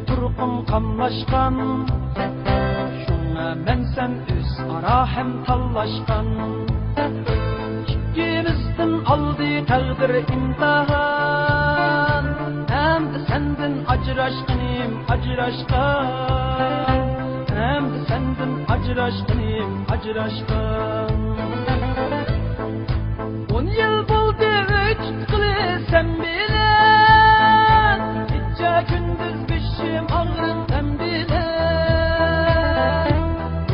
turqum qamlaşqan, şuna men sen öz ara hem tallaşqan. İkimizden aldı taqdir imtihan, endi senden ajraşqanim, ajraşqan. Endi senden ajraşqanim, ajraşqan. 10 yıl boldu öçtkili sen bilen, gece gündüz bişim ağrın sen bilen.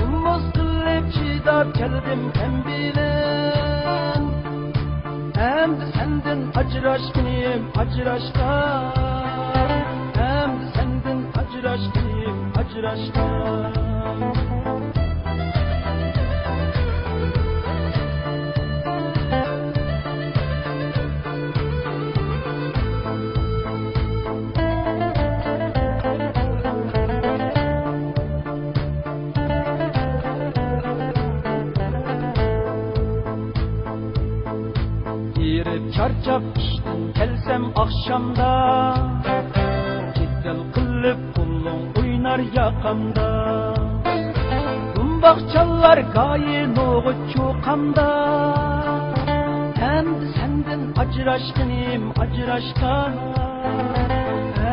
Umuz qilib chidab keldim sen bilen. Endi senden ajraşqanim, ajraşqan. Endi senden ajraşqanim, ajraşqan. Girip çarçap işten kelsem akşamda, Giddel kılıp kulun oynar yakamda. Dumbak çalar gayin oğu çokamda. Endi senden ajraşqanim, ajraşqan.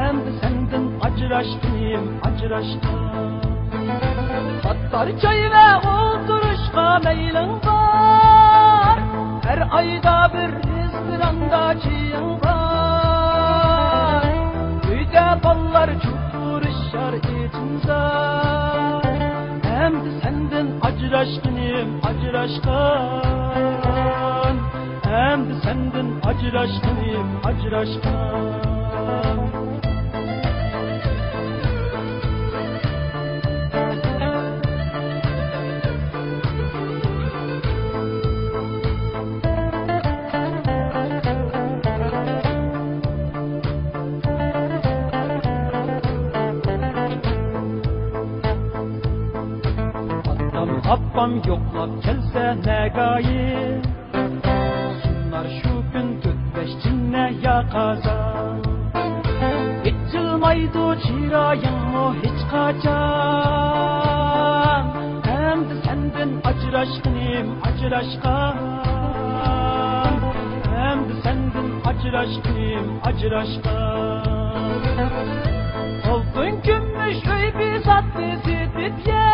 Endi senden ajraşqanim, ajraşqan. Hattar çay ve oturuşqa meylin var, her ayda bir restoranda çiyin var. Uyda ballar çukuruşar etimzar. Endi senden ajraşqanim, ajraşqan. Endi senden ajraşqanim, ajraşqan. Abbam yoklap kelse ne gayet, sunar şu gün 4-5 cinne yakaza. Hiç yılmaydı çirayın mu hiç kaçan. Endi senden ajraşqanim, ajraşqan. Endi senden ajraşqanim, ajraşqan. Olsun gümüş öy bir satlı sütüp ye,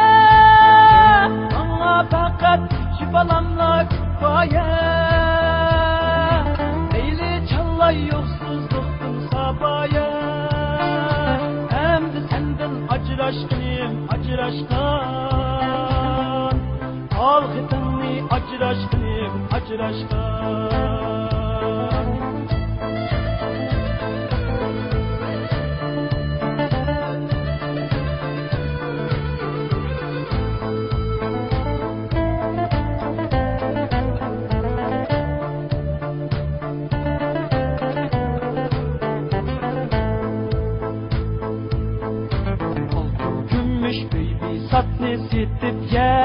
bana fakat şu balamla kufaya. Eyle çallay yoksuzluktan sabaya. Endi senden ajraşqanim, ajraşqan. Al xitini ajraşqanim, ajraşqan. Satni sitip ye,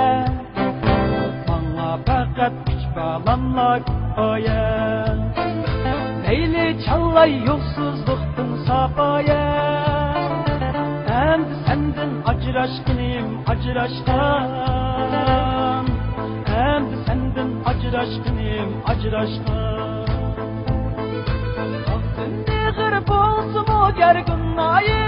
bana fakat üç bağlamla koya. Eyle çallay yolsuzluktan sapaya. Endi senden ajraşqanim, ajraşqan. Endi senden ajraşqanim, ajraşqan. Aksın neğir bolsun o gergin ayı.